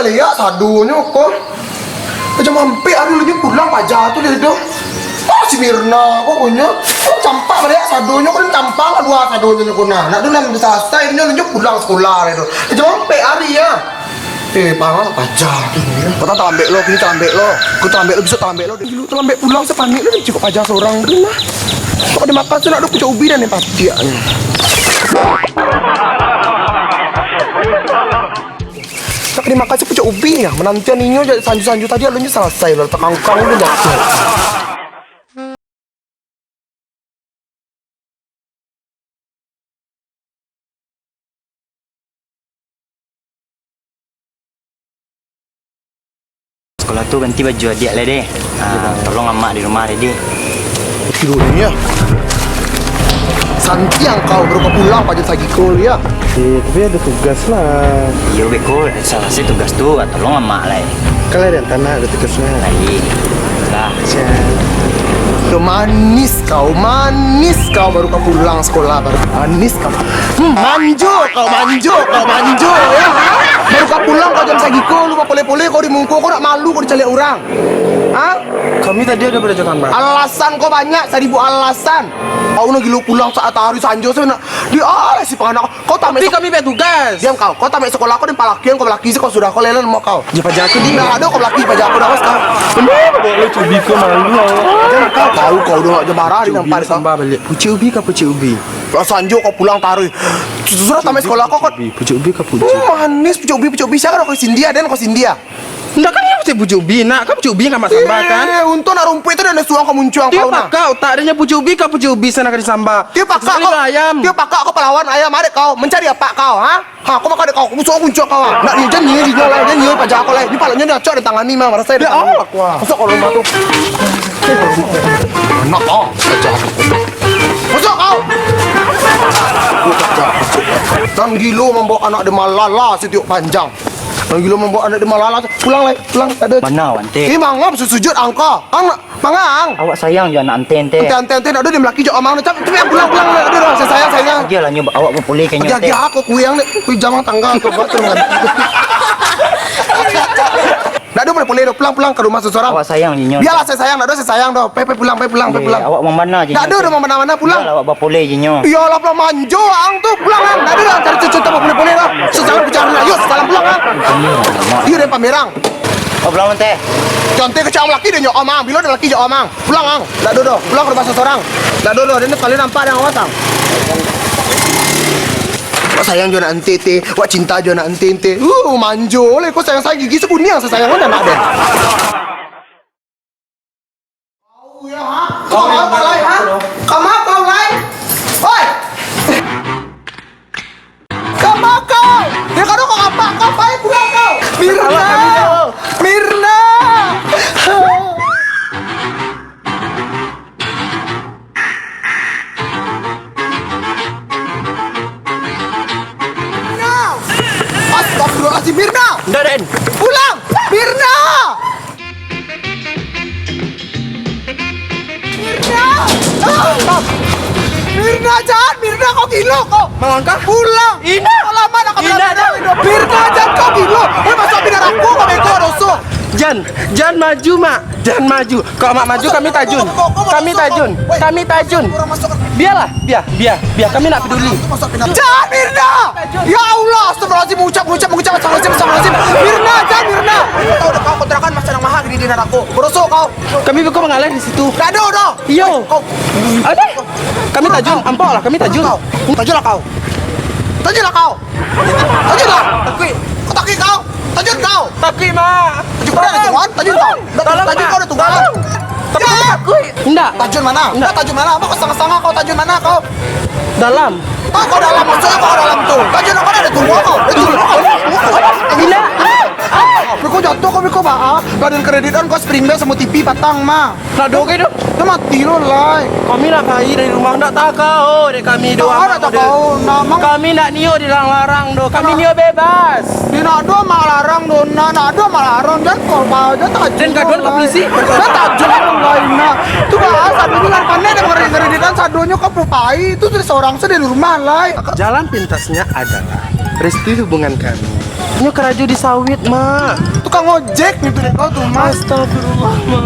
balik ya sadunya kok. Macam hampir ada lagi pulang pajak tuh dia itu. Oh si Mirna pokoknya. Oh campak balik ya sadunya kan campang dua sadunya kuna. Nak dulu yang selesai ini lanjut pulang sekolah itu. Macam hampir hari ya. Pangal pajak ini. Kau tak ambil lo, kini tak ambil lo. Kau tak ambil lo bisa tak ambil lo. Dulu tak ambil pulang sepanik lo cukup pajak seorang tu mah. Kau ada makan tu nak ada pucuk ubi dan yang pasti ya. Tak kena makan sepucuk ubi ya. Menantian ninyo jadi sanju-sanju tadi alunnya selesai lah. Tekangkang lu dah. Sekolah tu ganti baju adik lah deh. Tolong emak di rumah deh. Tidurnya. Santi yang kau baru pulang pajak lagi kau ya. Tapi ada tugas lah. Iya beko, salah sih tugas tu, tolong emak lah. Kalau ada tanah ada tugasnya. Lagi, lah. Manis kau baru kau pulang sekolah baru manis kau. Manjo ya. Baru kau pulang kau jam sagiko lupa pole-pole kau dimungku kau nak malu kau dicalik orang. Hah? Kami tadi ada belajar mbak. Alasan kau banyak, 1000 alasan. Kau nak gilu pulang saat hari sanjo sana. Dia si penganak kau tak Tapi kami punya tugas. diam kau tak main sekolah kau dan palakian kau laki kau sudah kau lelen mau kau. Ya pajak aku di. Nah ada kau laki pajak aku dah kau. Kenapa boleh cubi ke malu? Jangan kau tahu kau udah jemara di nampak kau. Sambal balik. Pucuk ubi ke pucuk ubi? Kalau sanjo kau pulang taruh. Sudah tamat sekolah kau kau. Pucuk ubi ke pucuk? Manis pucuk ubi siapa kau Sindia dan kau Sindia. Enggak kan dia pucuk ubi nak. Kan pucuk ubi kan mak sambal kan? Untung nak rumput itu dan suang kau muncul Dia kau nak. pakau tak adanya pucuk ubi ke pucuk ubi sana kan sambal. Dia pakak Sekali kau. ayam. Dia pakak kau pahlawan ayam adik kau mencari apa kau ha? Kau makan kau muncul kau. Nak dia jangan dia lah jangan pajak kau lah. Ni palanya dia cok di tangan ni mah rasa dia. Allah kuah. Masuk kau rumah tu. Nak kau pajak. Masuk kau. Dan gilo membawa anak dia malala setiap panjang. Dan gilo membawa anak dia malala. Pulang ada. Mana wante? Mangap sujud angka. Mangang. Awak sayang je anak ante. Ante ada dia melaki jauh amang. Tapi pulang ada dah. Saya sayang. Dia lah nyoba awak berpulih kayaknya. Dia aku kuyang ni. Kuy jamang tangga tu buat tu dengan. Dah ada boleh pulang ke rumah seseorang. Awak sayang je nyo. Biarlah saya sayang dah. Pulang. Awak mau mana je? Dah ada mana pulang. Awak berpulih je nyo. Iyalah pulang manjo ang tu pulang ang. Dah ada dah cari cucu tak boleh dah. Sesalam bicara ayo sesalam pulang ang. Dia dari Pamerang. Oh pulang wante. Contoh kecil laki dia nyok omang. Bila ada laki nyok omang. Pulang ang. Dah ada pulang ke rumah seseorang. Dah ada dia ni kali nampak yang awak sang. Wak sayang jo nak ente. Wak cinta jo nak ente. Manjo le. Kau sayang gigi sebunia saya sayang mana nak ada. Kau ya ha? Kau apa lai ha? Kau lai? Oi. Kau. Dia kau apa? Kau pai pulang kau. Mirna. Astagfirullahaladzim, Mirna! Enggak Den. Pulang! Mirna! Mirna, jangan! Mirna, kau gila kau! Melangkah? Pulang! Ina! Kau lama nak kau Ina, bilang Mirna, jangan kau gila! Kau masuk binar aku, kau bego, dosa! Jangan maju mak. Jangan maju. Kalau mak maju kami tajun. Kami tajun. Biarlah, biar kami nak peduli. Jangan Mirna! Ya Allah, astagfirullahaladzim, mengucap astagfirullahaladzim. Mirna, jangan Mirna! Kau tahu dah kau kontrakan masa yang mahal di dinar aku. Berosok kau. Kami bukan mengalir di situ. Dah ada. Iyo. Kau. Ada. Kami tajun. Ampok lah, kami tajun. Tajunlah kau. Takui kau. Tajun kau. Tapi mak. Tajun kau ada tuan. Tajun kau. Tajun kau ada tuan. Tapi takui. Enggak. Tajun mana? Enggak tajun mana? Apa kau setengah-setengah kau tajun mana kau? Dalam. Kau dalam maksudnya kau dalam tu. Tajun kau ada tua kau. Bila. Kau jatuh kau bah. Badan kreditan kau spring bell semua TV patang mah. Nak doge tu. Dah mati lo lai. Kami nak bayi dari rumah nak takau dek kami doa. Tak kau nama. Kami nak nio dilarang do. Kami nio bebas. Di nak do malarang do. Nak do malarang dan kau bawa tajun. Dan kaduan ke polisi. Dah tajun lain nak. Tu bah satu dengan pandai dengan kreditan sadonya kau pupai. Itu seorang sedih di rumah lai. Jalan pintasnya adalah restu hubungan kami. Nyo kerja di sawit, Mak. Tukang ojek gitu deh kau tuh mas. Astagfirullah, Mak.